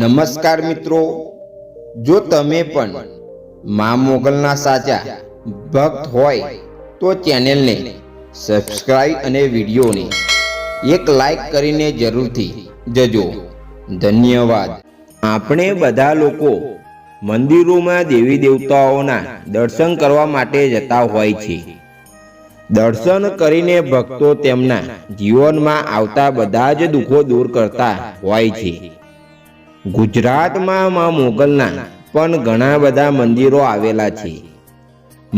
નમસ્કાર મિત્રો, જો તમે પણ મા મોગલના સાચા ભક્ત હોય તો ચેનલને સબસ્ક્રાઇબ અને વિડીયોને એક લાઈક કરીને જરૂરથી જજો. ધન્યવાદ. આપણે બધા લોકો મંદિરોમાં દેવી દેવતાઓના દર્શન કરવા માટે જતા હોય છે. દર્શન કરીને ભક્તો તેમના જીવનમાં આવતા બધા જ દુઃખો દૂર કરતા હોય છે. ગુજરાતમાં મા મોગલના પણ ઘણા બધા મંદિરો આવેલા છે.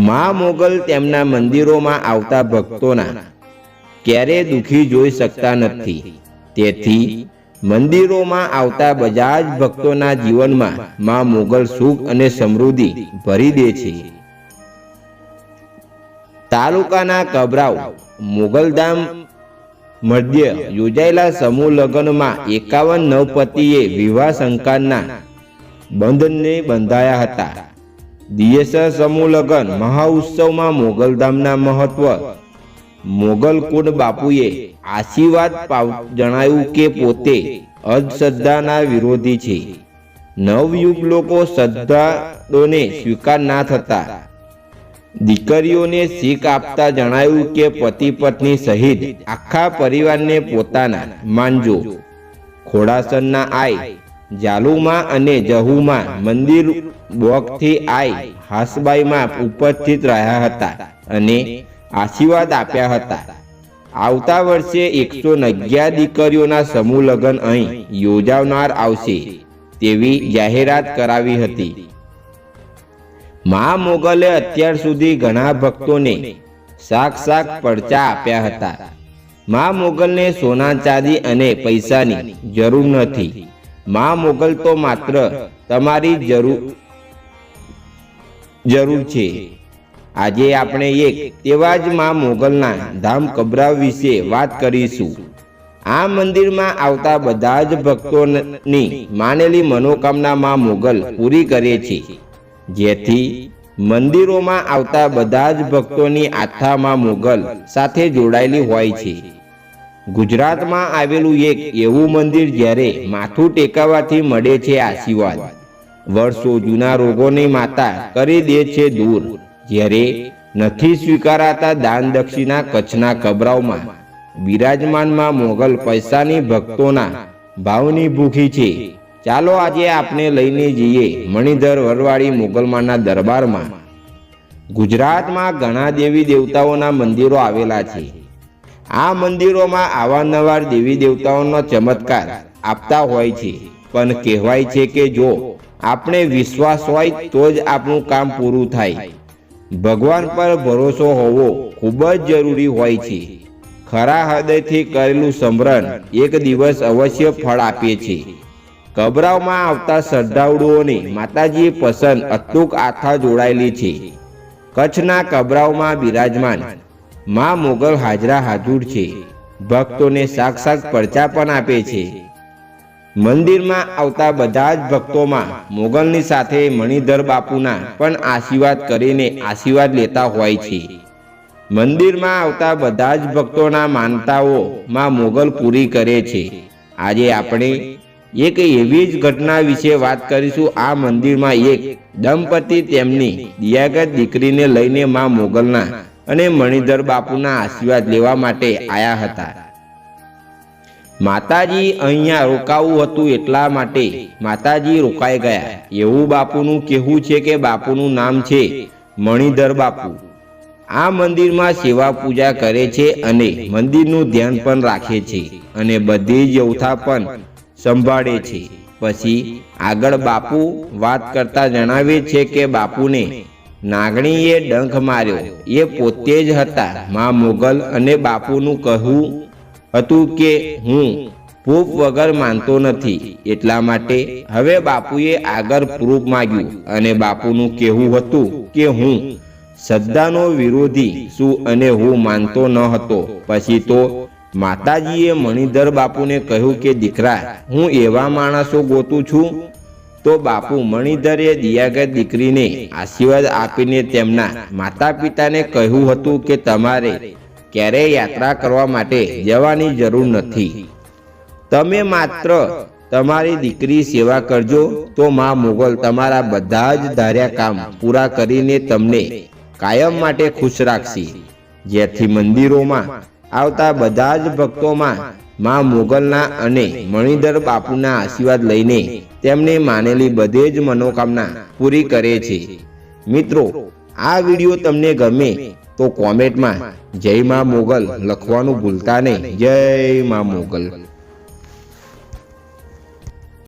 મા મોગલ તેમના મંદિરોમાં આવતા ભક્તોના ક્યારે દુઃખી જોઈ શકતા નથી. તેથી મંદિરોમાં આવતા બધા જ ભક્તોના જીવનમાં મા મોગલ સુખ અને સમૃદ્ધિ ભરી દે છે. તાલુકાના કબરાવ મોગલધામ મધ્ય યોજાયેલા સમૂહ લગ્નમાં 51 નવપતિએ વિવાહ સંસ્કારના બંધનને બંધાયા હતા. દિયેસર સમૂહ લગ્ન મહાઉત્સવમાં મોગલધામના મહત્વ મોગલકુંડ બાપુએ આશીર્વાદ જણાવ્યું કે પોતે અંધશ્રદ્ધાના વિરોધી છે. નવયુગ લોકો શ્રદ્ધાળુઓને સ્વીકાર ના થતા દીકરીઓને શીખ આપતા જણાવ્યું કે પતિ પત્ની સહિત આખા પરિવારને પોતાના માનજો. ખોડાસરના આઈ જાલુમાં અને જહુમાં મંદિર બોકથી આઈ હાસબાઈમાં ઉપસ્થિત રહ્યા હતા અને આશીર્વાદ આપ્યા હતા. આવતા વર્ષે 111 દીકરીઓના સમૂહ લગ્ન અહીં યોજાનાર આવશે તેવી જાહેરાત કરાવી હતી. મા મોગલે અત્યાર સુધી ઘણા ભક્તોને સાક્ષાત પડચા આપ્યા હતા. મા મોગલને સોના ચાંદી અને પૈસાની જરૂર નથી. મા મોગલ તો માત્ર તમારી જરૂર છે. આજે આપણે એક તેવા જ મા મોગલના ધામ કબરાવ વિશે વાત કરીશું. આ મંદિરમાં આવતા બધા જ ભક્તોની માનેલી મનોકામના મા મોગલ પૂરી કરે છે. જેથી મંદિરોમાં આવતા બધા જ ભક્તોની આસ્થા મા મોગલ સાથે જોડાયેલી હોય છે. ગુજરાતમાં આવેલું એક એવું મંદિર જ્યારે માથું ટેકવવાથી મળે છે આશીર્વાદ. વર્ષો જૂના રોગોની માતા કરી દે છે દૂર. જ્યારે નથી સ્વીકારાતા દાન દક્ષિણા કચ્છના કબરાવમાં બિરાજમાન મા મોગલ પૈસાની ભક્તોના ભાવની ભૂખી છે. ચાલો આજે આપણે લઈને જઈએ મણિધર વરવાડી મોગલમાના દરબારમાં. ગુજરાતમાં ઘણા દેવી દેવતાઓના મંદિરો આવેલા છે. આ મંદિરોમાં અવારનવાર દેવી દેવતાઓનો ચમત્કાર આપતા હોય છે. પણ કહેવાય છે કે જો આપણે વિશ્વાસ હોય તો જ આપણું કામ પૂરું થાય. ભગવાન પર ભરોસો હોવો ખૂબ જ જરૂરી હોય છે. ખરા હૃદયથી કરેલું સમરણ એક દિવસ અવશ્ય ફળ આપે છે. કબરાવમાં આવતા શ્રદ્ધાળુઓને માતાજીએ પસંદ અતૂટ આસ્થા જોડાયેલી છે. કચ્છના કબરાવમાં બિરાજમાન મા મોગલ હાજરા હાજર છે. ભક્તોને સાક્ષાત પડચા પણ આપે છે. મંદિરમાં આવતા બધા જ ભક્તોમાં મોગલની સાથે મણિધર બાપુના પણ આશીર્વાદ કરીને આશીર્વાદ લેતા હોય છે. મંદિરમાં આવતા બધા જ ભક્તોના માનતાઓ મા મોગલ પૂરી કરે છે. આજે આપણે એક એવી જ ઘટના વિશે વાત કરીશું. આ મંદિરમાં એક દંપતી તેમની દિયાગત દીકરીને લઈને મા મોગલના અને મણિધર બાપુના આશીર્વાદ લેવા માટે આવ્યા હતા. માતાજી અહીંયા રોકાવું હતું એટલા માટે માતાજી રોકાઈ ગયા એવું બાપુનું કહેવું છે કે બાપુનું નામ છે મણિધર બાપુ. આ મંદિરમાં સેવા પૂજા કરે છે અને મંદિરનું ધ્યાન પણ રાખે છે અને બધી જ વ્યવસ્થા પણ સંભાળે છે. પછી આગળ બાપુ વાત કરતા જણાવે છે કે બાપુને નાગણીએ ડંખ માર્યો એ પોતે જ હતા મા મોગલ અને બાપુનું કહેવું હતું કે હું પ્રૂફ વગર માનતો નથી. એટલા માટે હવે બાપુએ આગળ પ્રૂફ માંગ્યું અને બાપુનું કહેવું હતું કે હું શ્રદ્ધાનો વિરોધી છું અને હું માનતો ન હતો. પછી તો માતાજીએ મણિધર બાપુને કહ્યું કે દીકરા હું એવા માણસો ગોતું છું. તો બાપુ મણિધરે દિયાગત દીકરીને આશીર્વાદ આપીને તેમના માતા પિતાને કહ્યું હતું કે તમારે ક્યારેય યાત્રા કરવા માટે જવાની જરૂર નથી. તમે માત્ર તમારી દીકરી સેવા કરજો તો માં મોગલ તમારા બધા જ ધાર્યા કામ પૂરા કરીને તમને કાયમ માટે ખુશ રાખશે, જેથી મંદિરોમાં આવતા બધા જ ભક્તોમાં માં મોગલના અને મણિધર બાપુના આશીર્વાદ લઈને તેમને માનેલી બધે જ મનોકામના પૂરી કરે છે। મિત્રો, આ વિડીયો તમને ગમે તો કોમેન્ટમાં જય માં મોગલ લખવાનું ભૂલતા નહીં। જય માં મોગલ।